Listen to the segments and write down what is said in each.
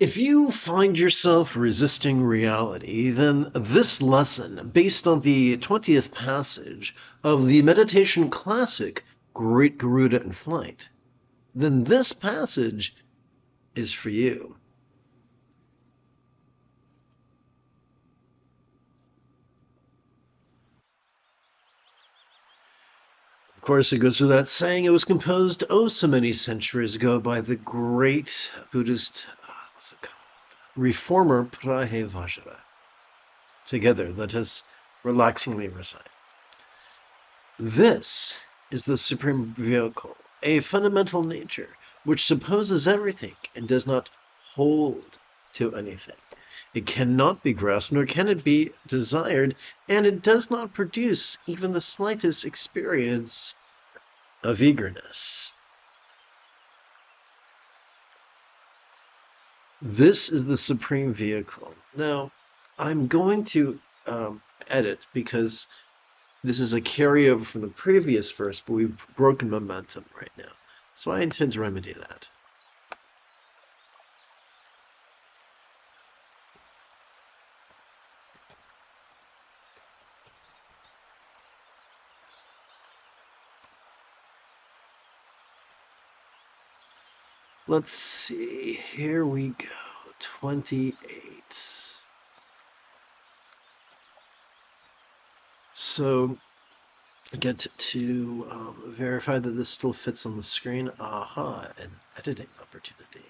If you find yourself resisting reality, then this lesson, based on the 20th passage of the meditation classic, Great Garuda in Flight, then this passage is for you. Of course, it goes without saying, it was composed oh so many centuries ago by the great Buddhist, reformer Prahe Vajra. Together, let us relaxingly recite. This is the supreme vehicle, a fundamental nature which supposes everything and does not hold to anything. It cannot be grasped, nor can it be desired, and it does not produce even the slightest experience of eagerness. This is the supreme vehicle. Now, I'm going to edit because this is a carryover from the previous verse, but we've broken momentum right now. So I intend to remedy that. Let's see, here we go, 28. So, get to verify that this still fits on the screen. Aha, an editing opportunity.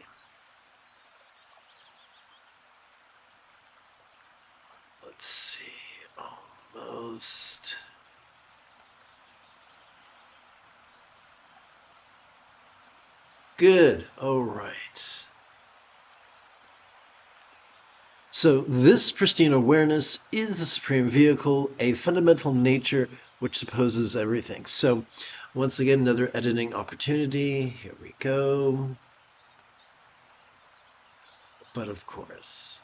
Let's see, almost. Good, all right. So this pristine awareness is the supreme vehicle, a fundamental nature which supposes everything. So once again, another editing opportunity. Here we go. But of course.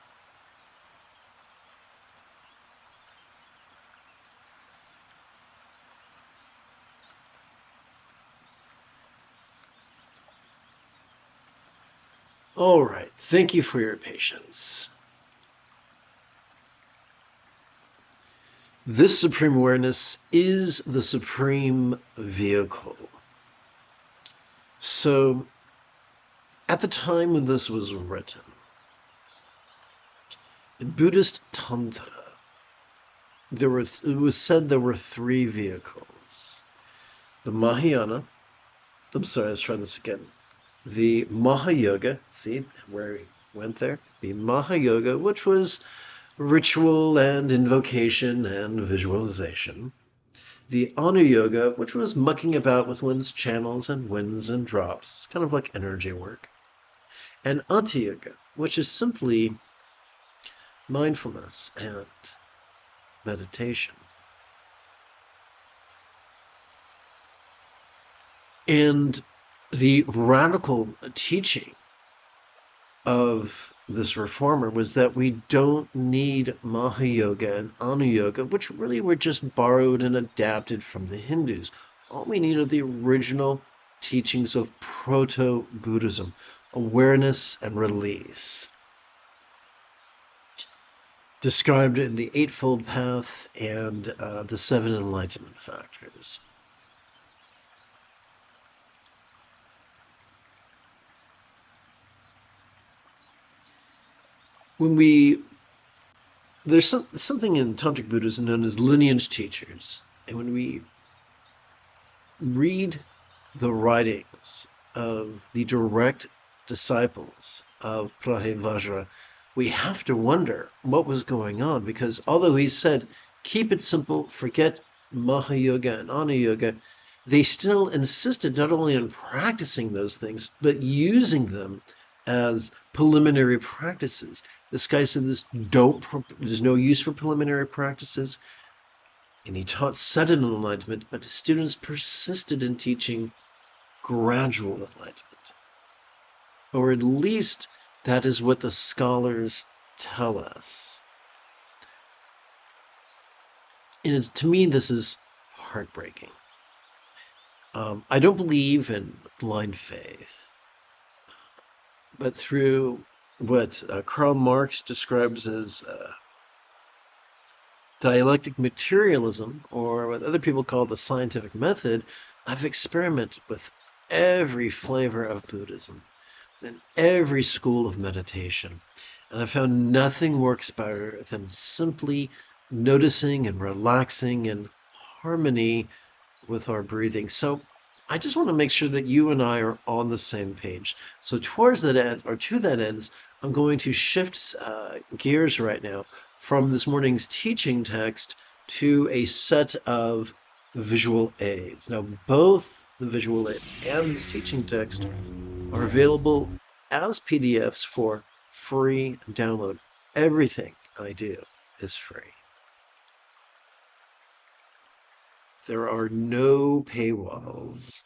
All right, thank you for your patience. This supreme awareness is the supreme vehicle. So, at the time when this was written, in Buddhist Tantra, it was said there were three vehicles. The Mahayana, I'm sorry, let's try this again. The Mahayoga, see where we went there? The Mahayoga, which was ritual and invocation and visualization. The Anuyoga, which was mucking about with one's channels and winds and drops, kind of like energy work. And Ati-yoga, which is simply mindfulness and meditation. And the radical teaching of this reformer was that we don't need Mahayoga and Anuyoga, which really were just borrowed and adapted from the Hindus. All we need are the original teachings of proto-Buddhism, awareness and release, described in the Eightfold Path and the Seven Enlightenment Factors. There's something in Tantric Buddhism known as lineage teachers, and when we read the writings of the direct disciples of Prahe Vajra, we have to wonder what was going on, because although he said, keep it simple, forget Mahayoga and Anuyoga, they still insisted not only on practicing those things, but using them as preliminary practices. This guy said there's no use for preliminary practices, and he taught sudden enlightenment, but his students persisted in teaching gradual enlightenment. Or at least that is what the scholars tell us. And to me, this is heartbreaking. I don't believe in blind faith, but through what Karl Marx describes as dialectic materialism, or what other people call the scientific method. I've experimented with every flavor of Buddhism and every school of meditation, and I found nothing works better than simply noticing and relaxing in harmony with our breathing. So I just want to make sure that you and I are on the same page. So towards that end, or to that end, I'm going to shift gears right now from this morning's teaching text to a set of visual aids. Now, both the visual aids and this teaching text are available as PDFs for free download. Everything I do is free. There are no paywalls.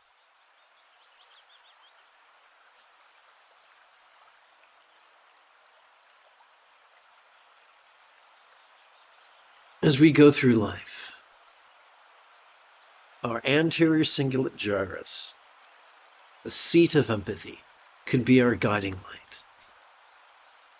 As we go through life, our anterior cingulate gyrus, the seat of empathy, could be our guiding light.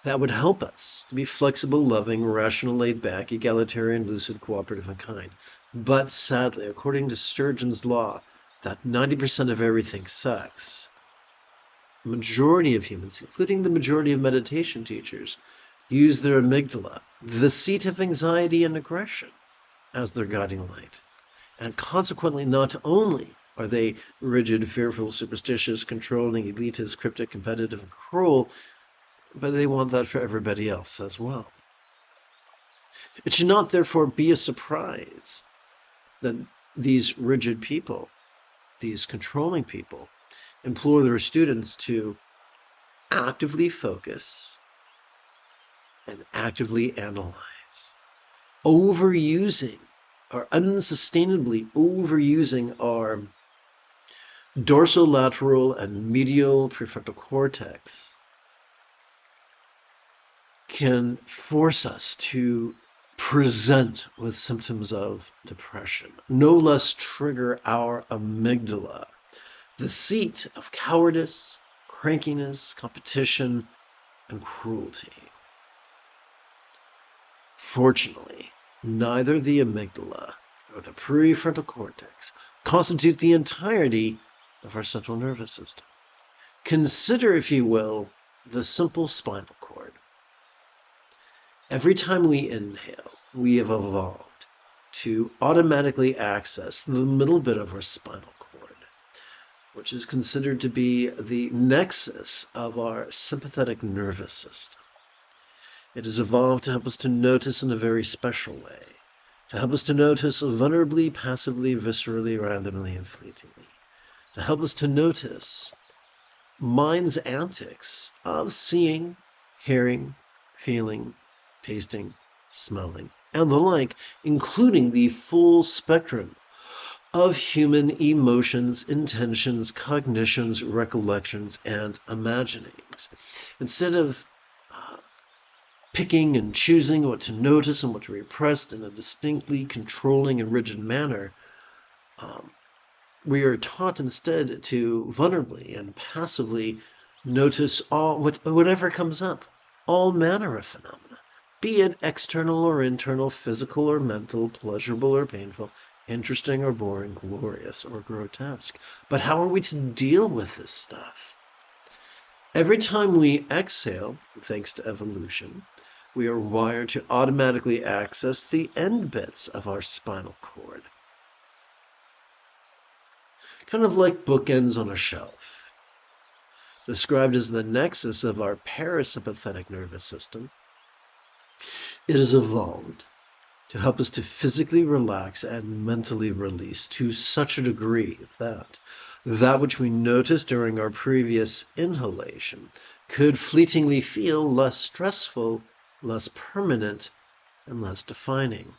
That would help us to be flexible, loving, rational, laid-back, egalitarian, lucid, cooperative, and kind. But sadly, according to Sturgeon's law, that 90% of everything sucks. The majority of humans, including the majority of meditation teachers, use their amygdala, the seat of anxiety and aggression, as their guiding light. And consequently, not only are they rigid, fearful, superstitious, controlling, elitist, cryptic, competitive, and cruel, but they want that for everybody else as well. It should not, therefore, be a surprise that these rigid people, these controlling people, implore their students to actively focus and actively analyze, overusing or unsustainably overusing our dorsolateral and medial prefrontal cortex can force us to present with symptoms of depression, no less trigger our amygdala, the seat of cowardice, crankiness, competition, and cruelty. Fortunately, neither the amygdala nor the prefrontal cortex constitute the entirety of our central nervous system. Consider, if you will, the simple spinal cord. Every time we inhale, we have evolved to automatically access the middle bit of our spinal cord, which is considered to be the nexus of our sympathetic nervous system. It has evolved to help us to notice in a very special way, to help us to notice vulnerably, passively, viscerally, randomly, and fleetingly, to help us to notice mind's antics of seeing, hearing, feeling, tasting, smelling, and the like, including the full spectrum of human emotions, intentions, cognitions, recollections, and imaginings. Instead of picking and choosing what to notice and what to repress in a distinctly controlling and rigid manner, we are taught instead to vulnerably and passively notice whatever comes up, all manner of phenomena, be it external or internal, physical or mental, pleasurable or painful, interesting or boring, glorious or grotesque. But how are we to deal with this stuff? Every time we exhale, thanks to evolution, we are wired to automatically access the end bits of our spinal cord. Kind of like bookends on a shelf. Described as the nexus of our parasympathetic nervous system, it has evolved to help us to physically relax and mentally release to such a degree that that which we noticed during our previous inhalation could fleetingly feel less stressful, less permanent, and less defining.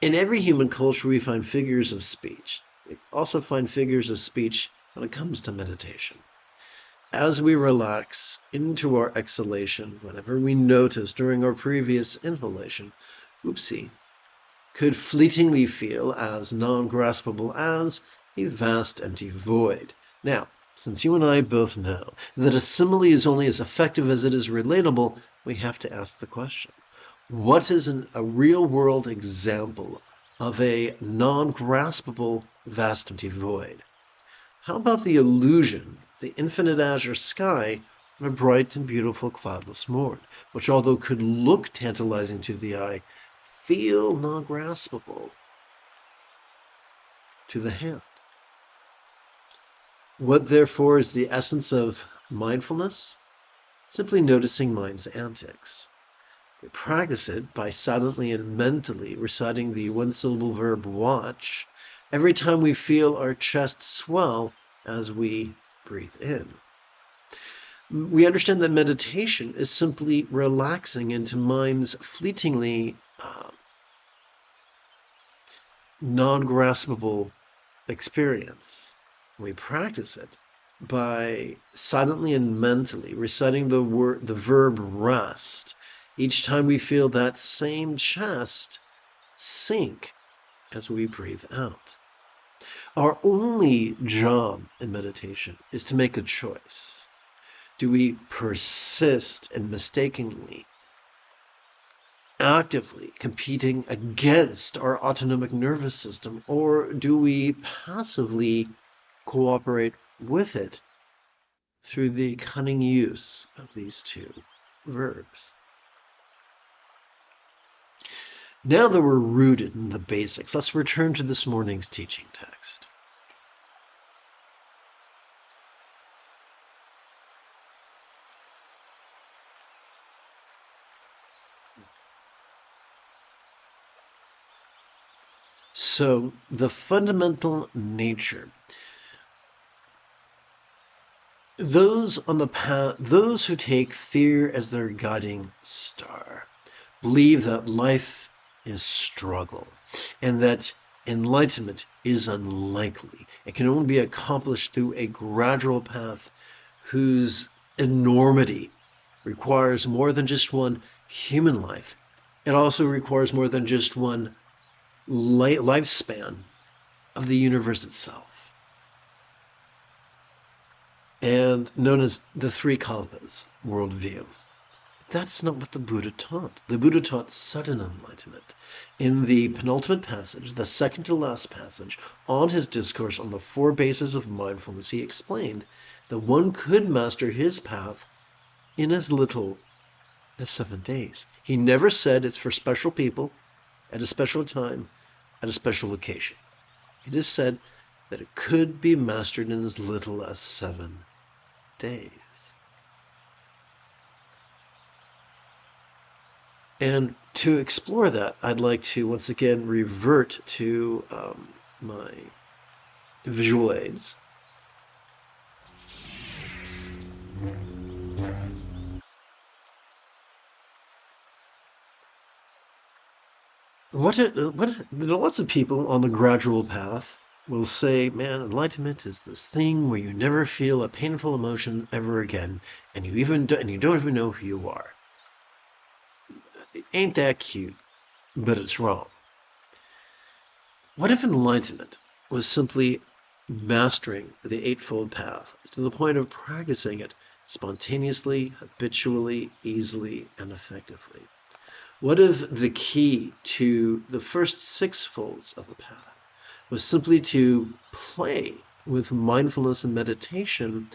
In every human culture, we find figures of speech. We also find figures of speech when it comes to meditation. As we relax into our exhalation, whatever we notice during our previous inhalation, could fleetingly feel as non-graspable as a vast empty void. Now, since you and I both know that a simile is only as effective as it is relatable, we have to ask the question, what is a real-world example of a non-graspable vast empty void? How about the illusion, the infinite azure sky on a bright and beautiful cloudless morn, which although could look tantalizing to the eye, feel non-graspable to the hand? What, therefore, is the essence of mindfulness? Simply noticing mind's antics. We practice it by silently and mentally reciting the one-syllable verb watch every time we feel our chest swell as we breathe in. We understand that meditation is simply relaxing into mind's fleetingly non-graspable experience. We practice it by silently and mentally reciting the verb rest each time we feel that same chest sink as we breathe out. Our only job in meditation is to make a choice. Do we persist in mistakenly, actively competing against our autonomic nervous system, or do we passively cooperate with it through the cunning use of these two verbs? Now that we're rooted in the basics, let's return to this morning's teaching text. So, the fundamental nature. Those on the path, those who take fear as their guiding star, believe that life is struggle, and that enlightenment is unlikely. It can only be accomplished through a gradual path whose enormity requires more than just one human life. It also requires more than just one lifespan of the universe itself, and known as the three kalpas worldview. That's not what the Buddha taught. The Buddha taught sudden enlightenment. In the penultimate passage, the second to last passage, on his discourse on the four bases of mindfulness, he explained that one could master his path in as little as 7 days. He never said it's for special people, at a special time, at a special occasion. It is said that it could be mastered in as little as 7 days. And to explore that, I'd like to once again revert to my visual aids. Lots of people on the gradual path will say, man, enlightenment is this thing where you never feel a painful emotion ever again, and you don't even know who you are. It ain't that cute, but it's wrong. What if enlightenment was simply mastering the Eightfold Path to the point of practicing it spontaneously, habitually, easily, and effectively? What if the key to the first 6 folds of the path was simply to play with mindfulness and meditation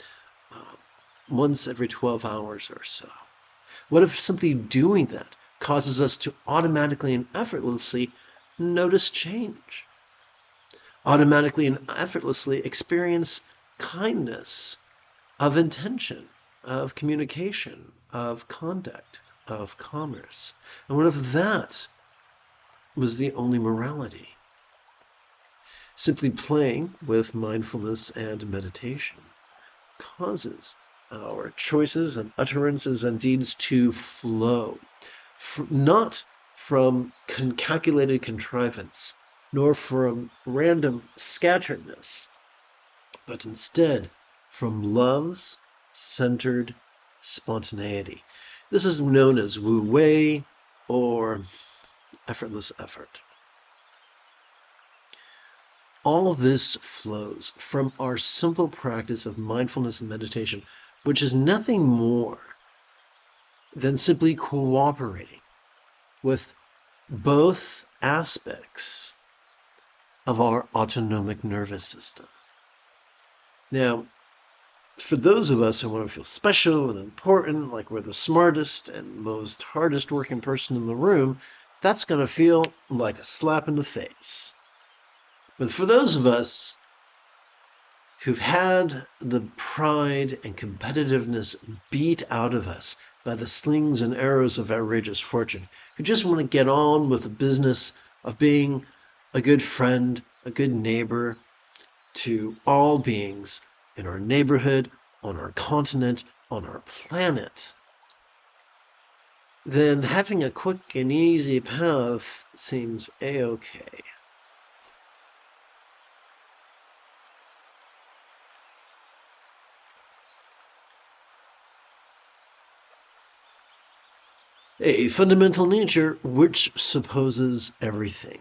once every 12 hours or so? What if simply doing that causes us to automatically and effortlessly notice change? Automatically and effortlessly experience kindness of intention, of communication, of conduct, of commerce. And what if that was the only morality? Simply playing with mindfulness and meditation causes our choices and utterances and deeds to flow, not from calculated contrivance, nor from random scatteredness, but instead from love's centered spontaneity. This is known as Wu Wei, or effortless effort. All of this flows from our simple practice of mindfulness and meditation, which is nothing more than simply cooperating with both aspects of our autonomic nervous system. Now, for those of us who want to feel special and important, like we're the smartest and most hardest working person in the room, that's going to feel like a slap in the face. But for those of us who've had the pride and competitiveness beat out of us by the slings and arrows of outrageous fortune, who just want to get on with the business of being a good friend, a good neighbor to all beings in our neighborhood, on our continent, on our planet, then having a quick and easy path seems a-okay. A fundamental nature which supposes everything.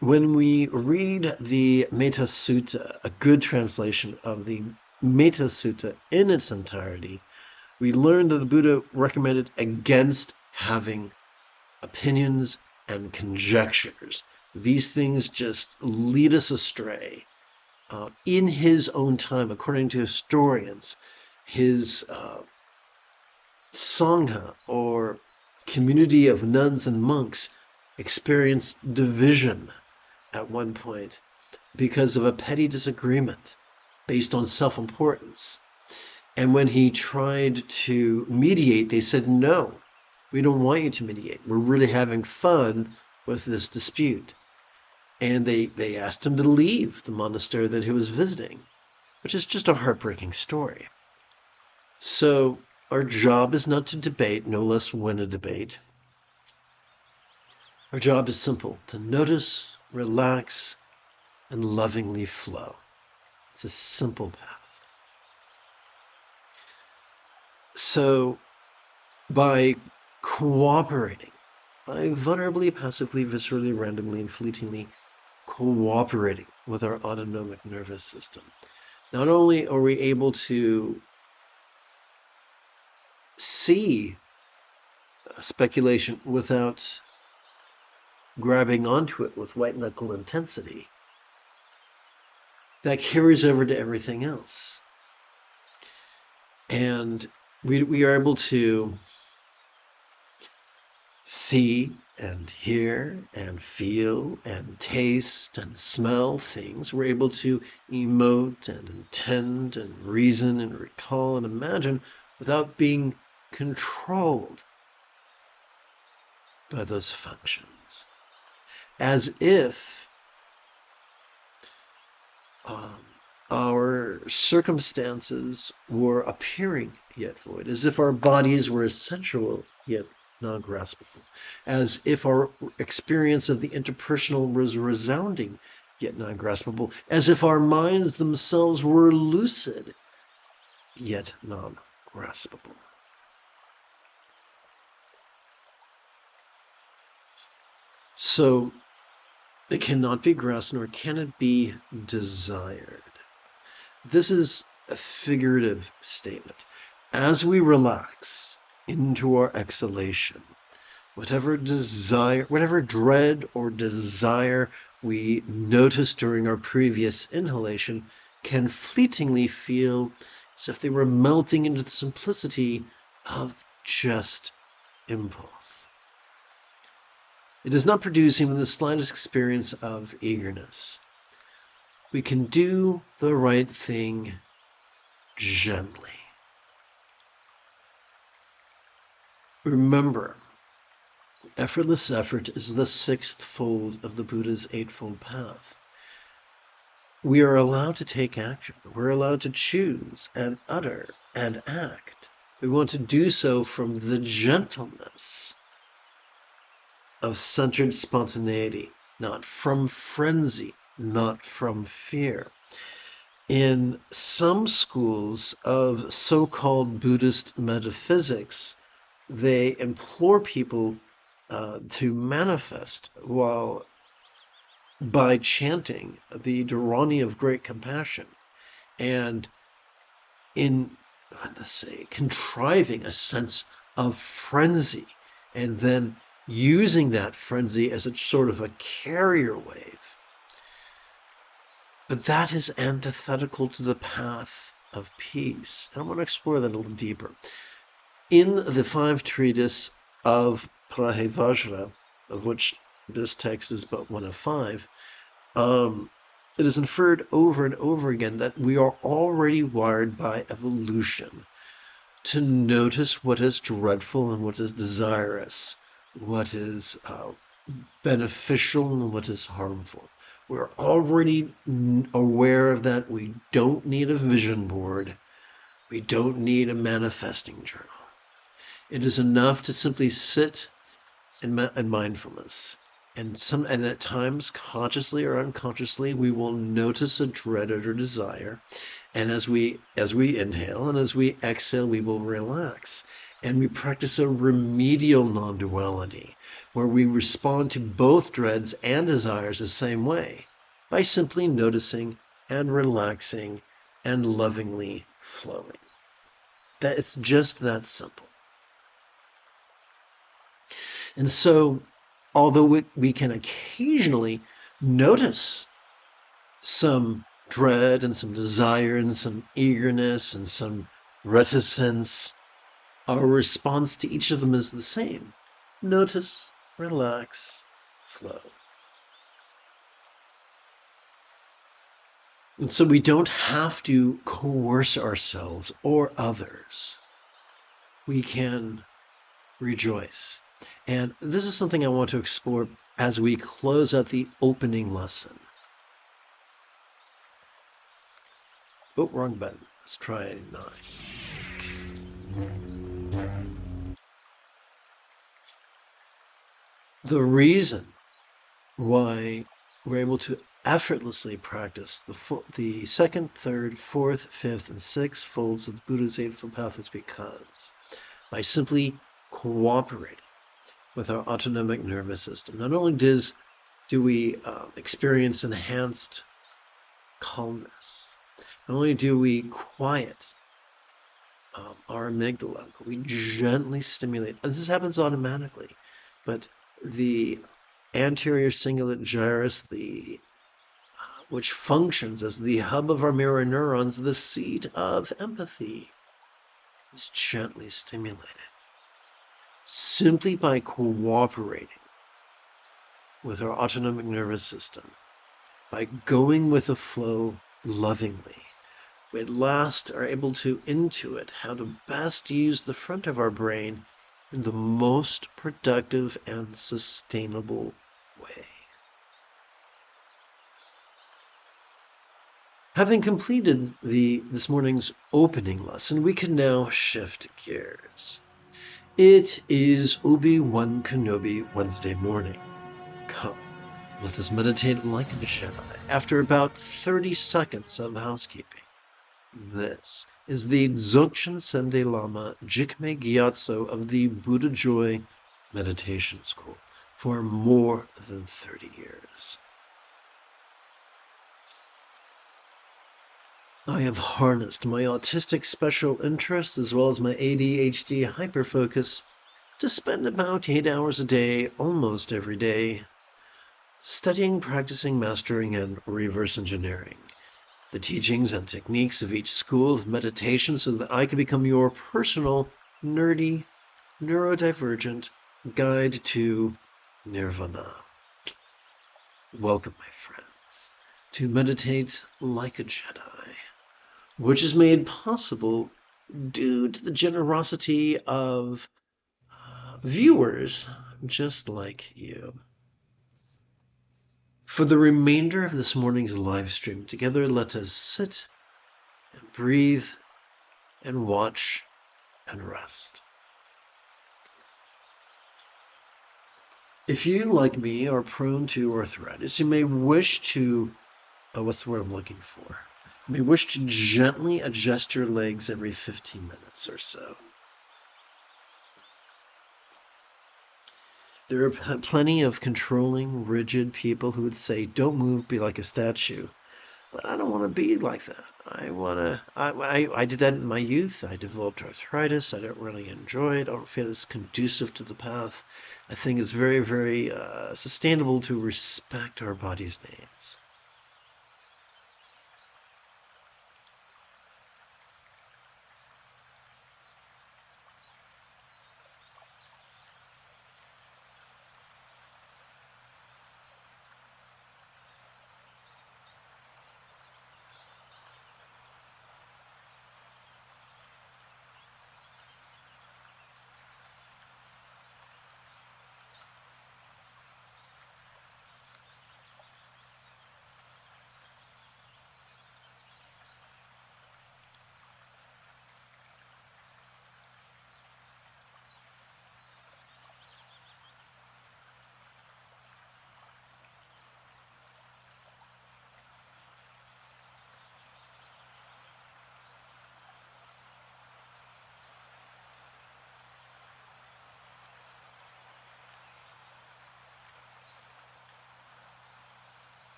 When we read the Metta Sutta, a good translation of the Metta Sutta in its entirety, we learn that the Buddha recommended against having opinions and conjectures. These things just lead us astray. In his own time, according to historians, his Sangha, or community of nuns and monks, experienced division at one point because of a petty disagreement based on self-importance. And when he tried to mediate, they said, no, we don't want you to mediate. We're really having fun with this dispute. And they asked him to leave the monastery that he was visiting, which is just a heartbreaking story. So our job is not to debate, no less win a debate. Our job is simple, to notice, relax, and lovingly flow. It's a simple path. So by cooperating, by vulnerably, passively, viscerally, randomly, and fleetingly cooperating with our autonomic nervous system, not only are we able to see speculation without grabbing onto it with white-knuckle intensity, that carries over to everything else. And we are able to see and hear and feel and taste and smell things. We're able to emote and intend and reason and recall and imagine without being controlled by those functions. As if our circumstances were appearing yet void, as if our bodies were essential yet non-graspable, as if our experience of the interpersonal was resounding yet non-graspable, as if our minds themselves were lucid yet non-graspable. So it cannot be grasped, nor can it be desired. This is a figurative statement. As we relax into our exhalation, whatever desire, whatever dread or desire we noticed during our previous inhalation can fleetingly feel as if they were melting into the simplicity of just impulse. It does not produce even the slightest experience of eagerness. We can do the right thing gently. Remember, effortless effort is the sixth fold of the Buddha's eightfold path. We are allowed to take action. We're allowed to choose and utter and act. We want to do so from the gentleness of centered spontaneity, not from frenzy, not from fear. In some schools of so-called Buddhist metaphysics, they implore people to manifest while by chanting the Dharani of great compassion and in, let's say, contriving a sense of frenzy and then using that frenzy as a sort of a carrier wave. But that is antithetical to the path of peace. And I want to explore that a little deeper. In the 5 treatises of Prahe Vajra, of which this text is but one of 5, it is inferred over and over again that we are already wired by evolution to notice what is dreadful and what is desirous, what is beneficial and what is harmful. We're already aware of that. We don't need a vision board. We don't need a manifesting journal. It is enough to simply sit in mindfulness. And at times, consciously or unconsciously, we will notice a dread or desire. And as we inhale and as we exhale, we will relax. And we practice a remedial non-duality, where we respond to both dreads and desires the same way, by simply noticing and relaxing and lovingly flowing. That it's just that simple. And so, although we can occasionally notice some dread and some desire and some eagerness and some reticence, our response to each of them is the same. Notice, relax, flow. And so we don't have to coerce ourselves or others. We can rejoice. And this is something I want to explore as we close out the opening lesson. Oh, wrong button. Let's try 9. The reason why we're able to effortlessly practice the second, third, fourth, fifth, and sixth folds of the Buddha's Eightfold Path is because by simply cooperating with our autonomic nervous system, not only do we experience enhanced calmness, not only do we quiet our amygdala, but we gently stimulate, and this happens automatically, but the anterior cingulate gyrus, which functions as the hub of our mirror neurons, the seat of empathy, is gently stimulated. Simply by cooperating with our autonomic nervous system, by going with the flow lovingly, we at last are able to intuit how to best use the front of our brain in the most productive and sustainable way. Having completed this morning's opening lesson, we can now shift gears. It is Obi-Wan Kenobi Wednesday morning. Come, let us meditate like a Jedi after about 30 seconds of housekeeping. This is the Dzogchen Sende Lama Jigme Gyatso of the Buddha Joy Meditation School for more than 30 years. I have harnessed my autistic special interests as well as my ADHD hyperfocus to spend about 8 hours a day, almost every day, studying, practicing, mastering, and reverse engineering the teachings and techniques of each school of meditation so that I can become your personal, nerdy, neurodivergent guide to nirvana. Welcome, my friends, to Meditate Like a Jedi, which is made possible due to the generosity of viewers just like you. For the remainder of this morning's live stream, together let us sit and breathe and watch and rest. If you, like me, are prone to arthritis, you may wish to, what's the word I'm looking for? You may wish to gently adjust your legs every 15 minutes or so. There are plenty of controlling, rigid people who would say, "Don't move, be like a statue." But I don't want to be like that. I want to. I did that in my youth. I developed arthritis. I don't really enjoy it. I don't feel it's conducive to the path. I think it's very, very sustainable to respect our body's needs.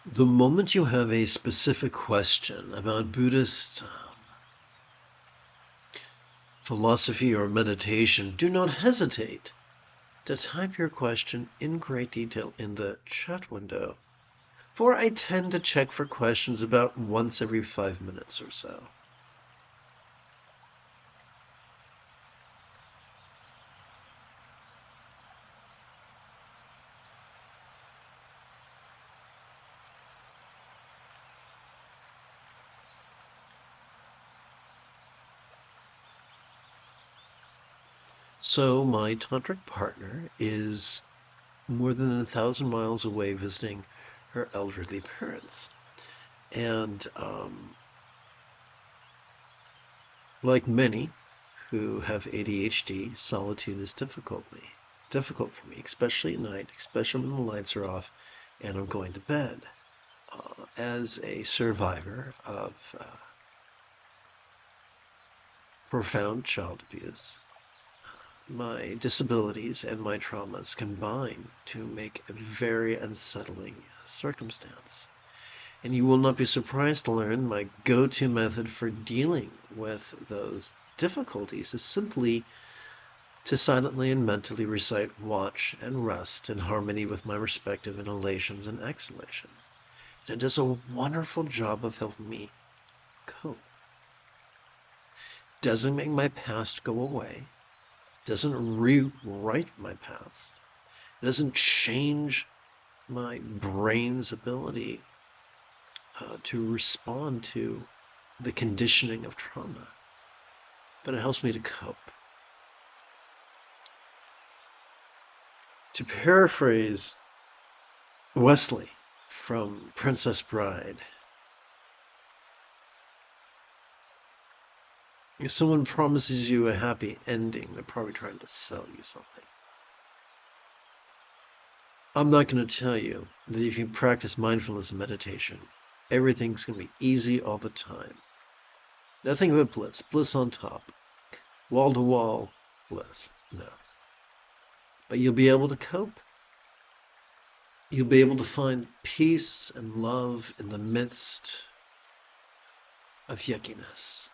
The moment you have a specific question about Buddhist philosophy or meditation, do not hesitate to type your question in great detail in the chat window. For I tend to check for questions about once every 5 minutes or so. So my tantric partner is more than 1,000 miles away visiting her elderly parents. And like many who have ADHD, solitude is difficult for me, especially at night, especially when the lights are off and I'm going to bed. As a survivor of profound child abuse, my disabilities and my traumas combine to make a very unsettling circumstance. And you will not be surprised to learn my go-to method for dealing with those difficulties is simply to silently and mentally recite watch and rest in harmony with my respective inhalations and exhalations. And it does a wonderful job of helping me cope. Doesn't make my past go away. Doesn't rewrite my past. It doesn't change my brain's ability to respond to the conditioning of trauma. But it helps me to cope. To paraphrase Wesley from Princess Bride, if someone promises you a happy ending, they're probably trying to sell you something. I'm not going to tell you that if you practice mindfulness and meditation, everything's going to be easy all the time. Nothing but bliss, bliss on top, wall-to-wall bliss, no. But you'll be able to cope. You'll be able to find peace and love in the midst of yuckiness.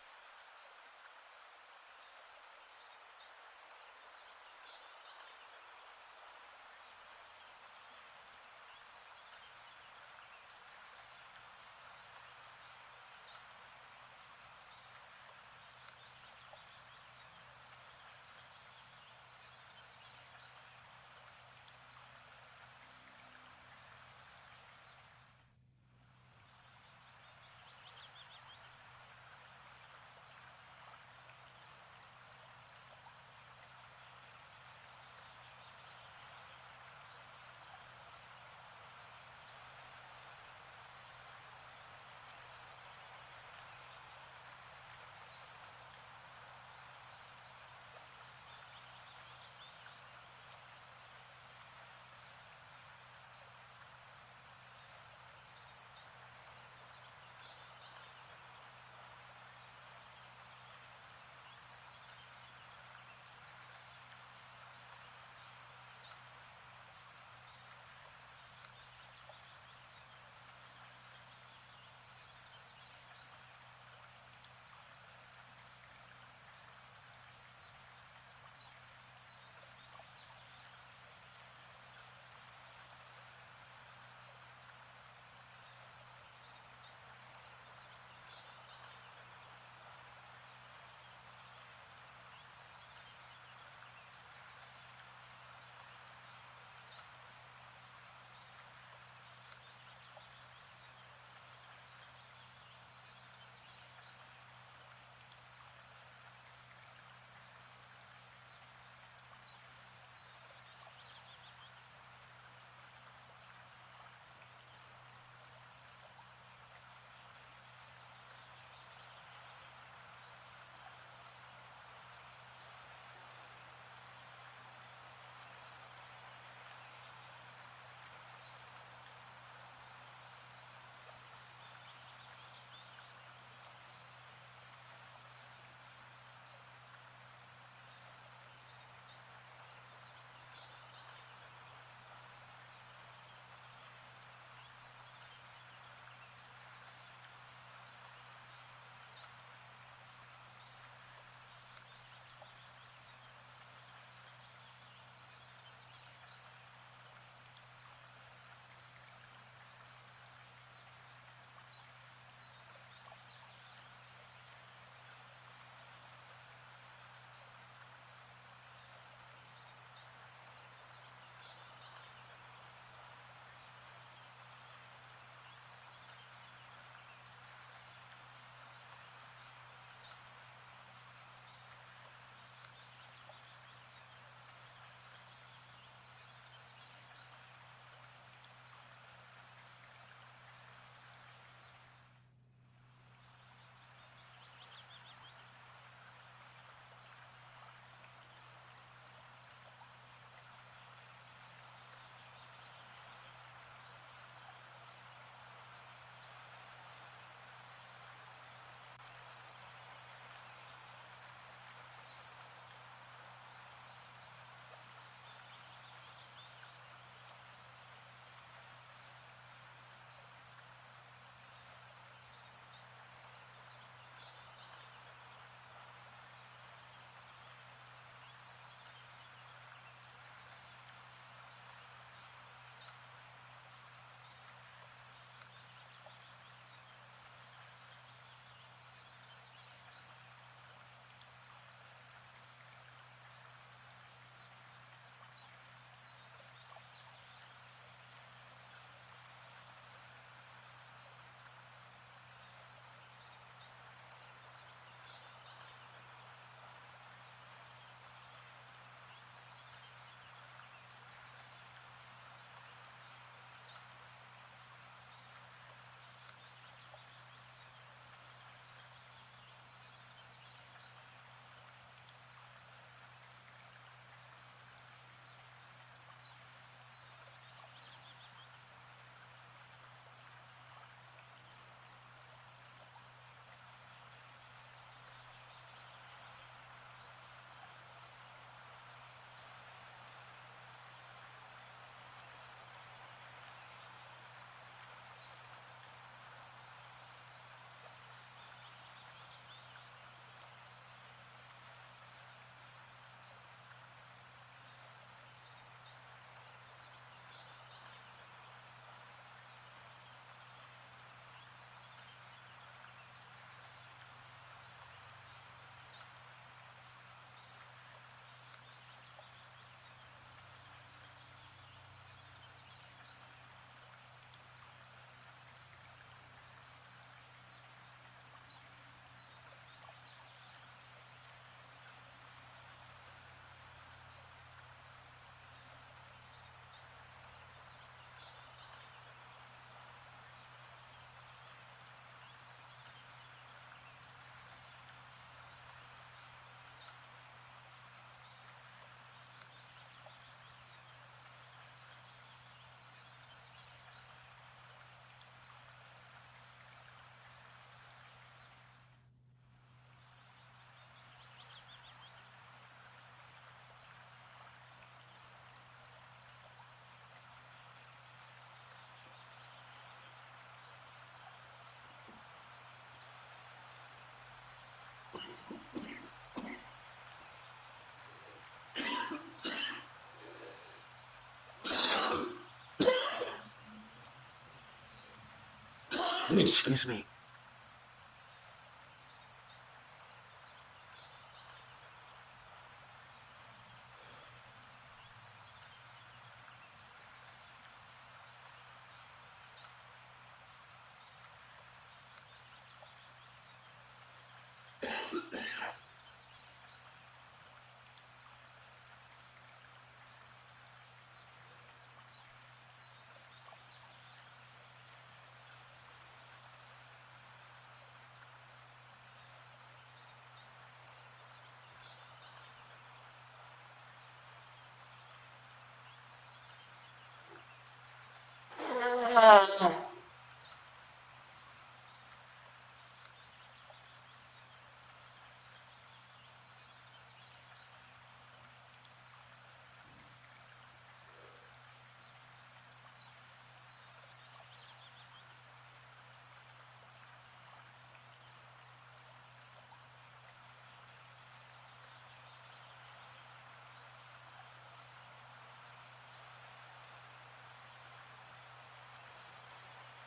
Excuse me.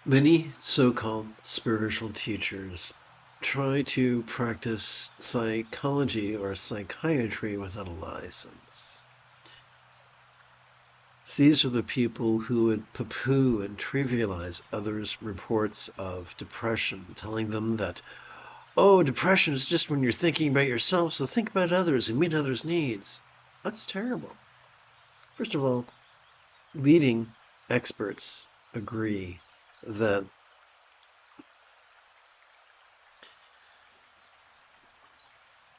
Many so-called spiritual teachers try to practice psychology or psychiatry without a license. These are the people who would poo-poo and trivialize others' reports of depression, telling them that, oh, depression is just when you're thinking about yourself, so think about others and meet others' needs. That's terrible. First of all, leading experts agree that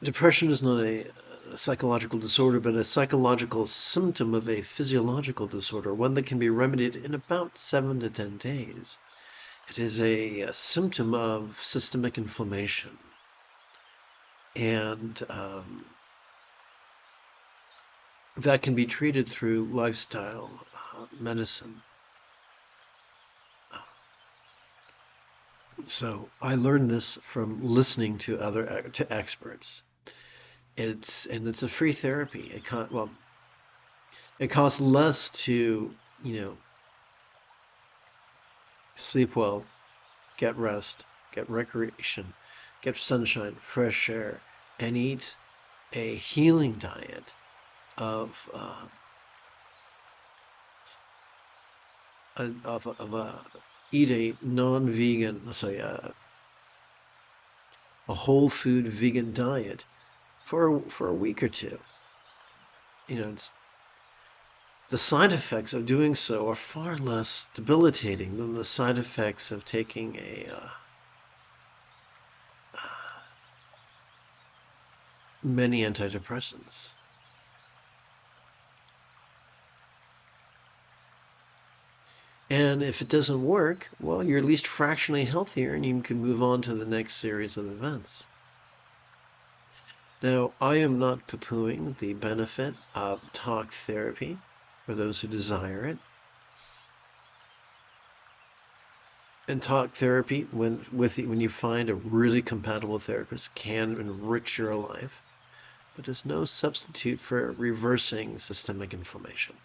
depression is not a psychological disorder, but a psychological symptom of a physiological disorder, one that can be remedied in about 7 to 10 days. It is a symptom of systemic inflammation. And that can be treated through lifestyle medicine. So I learned this from listening to other experts. It's a free therapy. It costs less to, sleep well, get rest, get recreation, get sunshine, fresh air, and eat a healing diet of eat a non-vegan, a whole food vegan diet for a week or two. The side effects of doing so are far less debilitating than the side effects of taking many antidepressants. And if it doesn't work, well, you're at least fractionally healthier and you can move on to the next series of events. Now, I am not poo-pooing the benefit of talk therapy for those who desire it. And talk therapy, when you find a really compatible therapist, can enrich your life, but is no substitute for reversing systemic inflammation.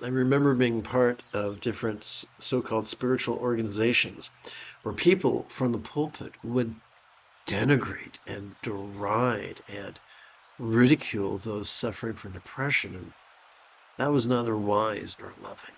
I remember being part of different so-called spiritual organizations where people from the pulpit would denigrate and deride and ridicule those suffering from depression, and that was neither wise nor loving.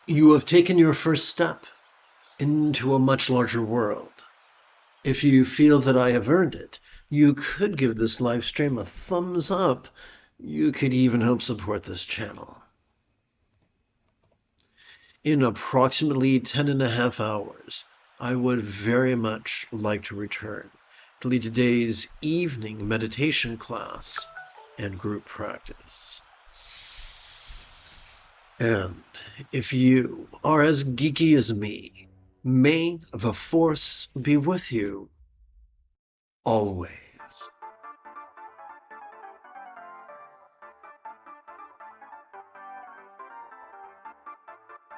You have taken your first step into a much larger world. If you feel that I have earned it, you could give this live stream a thumbs up. You could even help support this channel. In approximately 10.5 hours, I would very much like to return to lead today's evening meditation class and group practice. And if you are as geeky as me, may the Force be with you always.